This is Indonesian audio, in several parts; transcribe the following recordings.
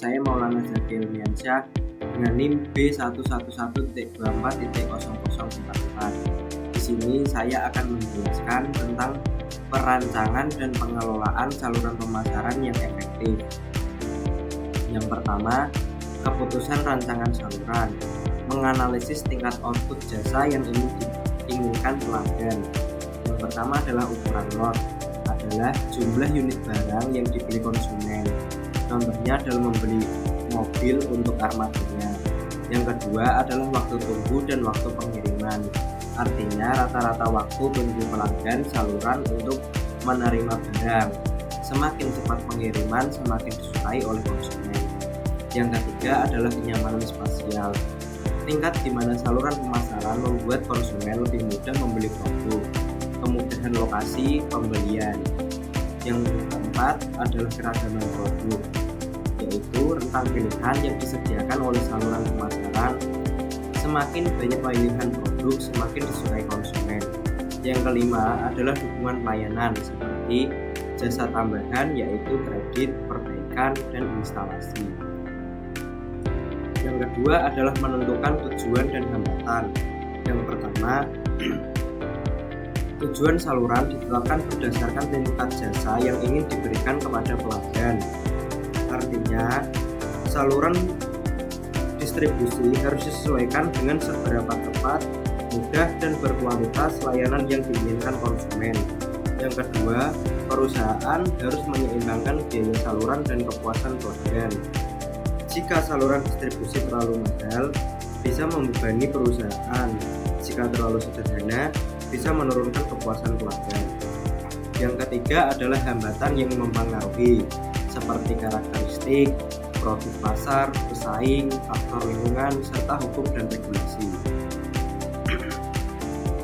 saya Maulana Zaki Ilmiansyah dengan NIM B111.24.0044. Di sini saya akan menjelaskan tentang perancangan dan pengelolaan saluran pemasaran yang efektif. Yang pertama, keputusan rancangan saluran, menganalisis tingkat output jasa yang diinginkan pelanggan. Yang pertama adalah ukuran lot, adalah jumlah unit barang yang dibeli konsumen. Contohnya adalah membeli mobil untuk armadanya. Yang kedua adalah waktu tunggu dan waktu pengiriman. Artinya rata-rata waktu tunggu pelanggan saluran untuk menerima barang. Semakin cepat pengiriman, semakin disukai oleh konsumen. Yang ketiga adalah kenyamanan spasial. Tingkat di mana saluran pemasaran membuat konsumen lebih mudah membeli produk. Kemudahan lokasi pembelian. Yang keempat adalah keragaman produk, yaitu rentang pilihan yang disediakan oleh saluran pemasaran. Semakin banyak pilihan produk, semakin disukai konsumen. Yang kelima adalah dukungan pelayanan seperti jasa tambahan, yaitu kredit, perbaikan, dan instalasi. Yang kedua adalah menentukan tujuan dan hambatan. Yang pertama, tujuan saluran ditetapkan berdasarkan tingkat jasa yang ingin diberikan kepada pelanggan. Artinya, saluran distribusi harus disesuaikan dengan seberapa tepat, mudah, dan berkualitas layanan yang diinginkan konsumen. Yang kedua, perusahaan harus menyeimbangkan biaya saluran dan kepuasan pelanggan. Jika saluran distribusi terlalu mahal, bisa membebani perusahaan. Jika terlalu sederhana, bisa menurunkan kepuasan pelanggan. Yang ketiga adalah hambatan yang mempengaruhi, seperti karakteristik, produk pasar, pesaing, faktor lingkungan, serta hukum dan regulasi.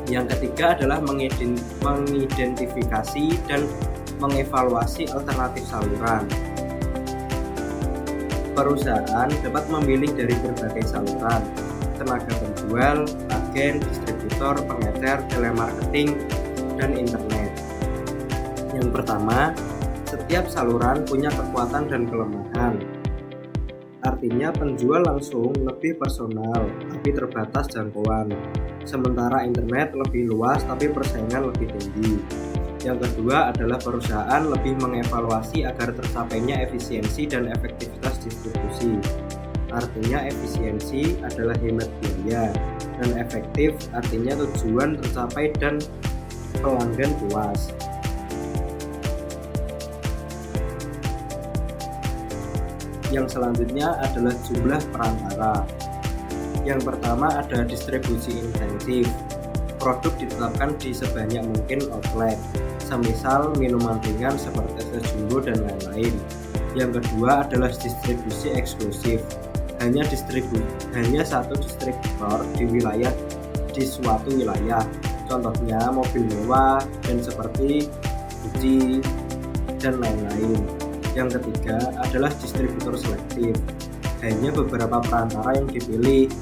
Yang ketiga adalah mengidentifikasi dan mengevaluasi alternatif saluran. Perusahaan dapat memilih dari berbagai saluran, tenaga penjual, agen, distributor, pengecer, telemarketing, dan internet. Yang pertama, setiap saluran punya kekuatan dan kelemahan. Artinya penjual langsung lebih personal tapi terbatas jangkauan, sementara internet lebih luas tapi persaingan lebih tinggi. Yang kedua adalah perusahaan lebih mengevaluasi agar tercapainya efisiensi dan efektivitas distribusi. Artinya efisiensi adalah hemat biaya, dan efektif artinya tujuan tercapai dan pelanggan puas. Yang selanjutnya adalah jumlah perantara. Yang pertama ada distribusi intensif. Produk ditetapkan di sebanyak mungkin outlet, semisal minuman ringan seperti es jumbo dan lain-lain. Yang kedua adalah distribusi eksklusif. Hanya satu distributor di suatu wilayah. Contohnya mobil mewah dan seperti Gucci dan lain-lain. Yang ketiga adalah distributor selektif. Hanya beberapa perantara yang dipilih.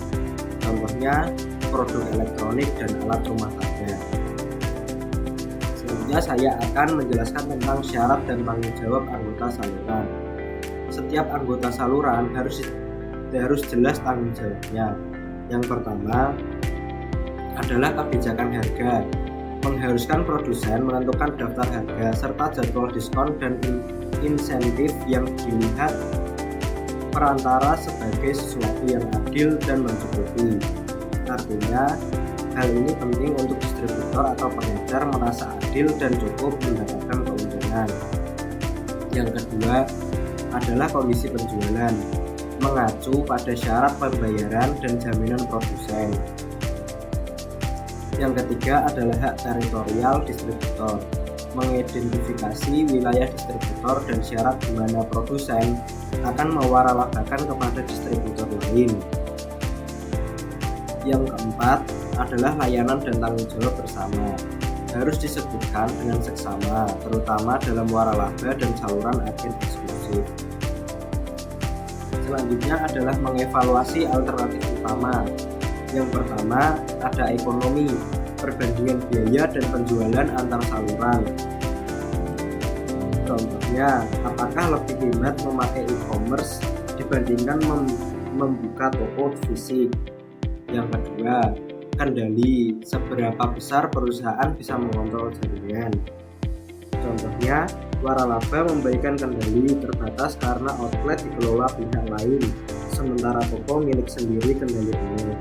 Contohnya produk elektronik dan alat rumah tangga. Selanjutnya saya akan menjelaskan tentang syarat dan tanggung jawab anggota saluran. Setiap anggota saluran harus jelas tanggung jawabnya. Yang pertama adalah kebijakan harga. Mengharuskan produsen menentukan daftar harga serta jadwal diskon dan insentif yang dilihat perantara sebagai sesuatu yang adil dan mencukupi. Artinya, hal ini penting untuk distributor atau pengecer merasa adil dan cukup mendapatkan keuntungan. Yang kedua adalah kondisi penjualan, mengacu pada syarat pembayaran dan jaminan produsen. Yang ketiga adalah hak teritorial distributor, mengidentifikasi wilayah distributor dan syarat di mana produsen akan mewaralabahkan kepada distributor lain. Yang keempat adalah layanan dan tanggung jawab bersama. Harus disebutkan dengan seksama, terutama dalam waralaba dan saluran agen eksklusif. Selanjutnya adalah mengevaluasi alternatif utama. Yang pertama ada ekonomi, perbandingan biaya dan penjualan antar saluran. Contohnya, apakah lebih hemat memakai e-commerce dibandingkan membuka toko fisik. Yang kedua, kendali seberapa besar perusahaan bisa mengontrol jaringan. Contohnya, waralaba memberikan kendali terbatas karena outlet dikelola pihak lain, sementara toko milik sendiri kendali penuh.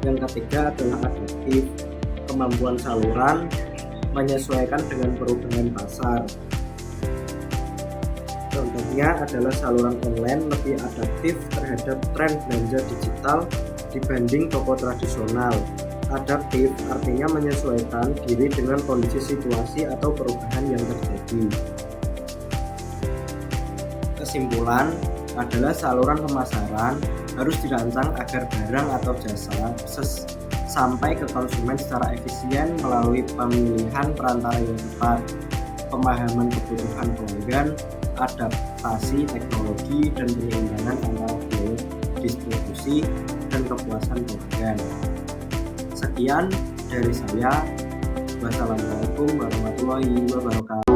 Yang ketiga adalah adaptif, kemampuan saluran menyesuaikan dengan perubahan pasar. Contohnya adalah saluran online lebih adaptif terhadap tren belanja digital dibanding toko tradisional. Adaptif artinya menyesuaikan diri dengan kondisi situasi atau perubahan yang terjadi. Kesimpulan adalah saluran pemasaran harus dirancang agar barang atau jasa sampai ke konsumen secara efisien melalui pemilihan perantara yang tepat, pemahaman kebutuhan pelanggan, adaptasi teknologi, dan penyeimbangan antara biaya distribusi dan kepuasan pelanggan. Sekian dari saya. Wassalamualaikum warahmatullahi wabarakatuh.